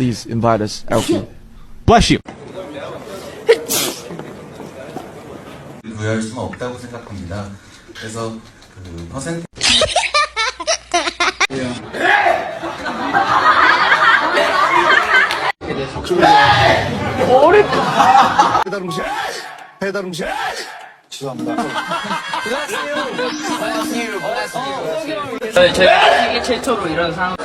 please invite us out. Bless you. 부여할 수는 없다고 생각합니다. 그래서 그 퍼센트 배달 음식 죄송합니다. 저희가 세계 최초로 이런 상황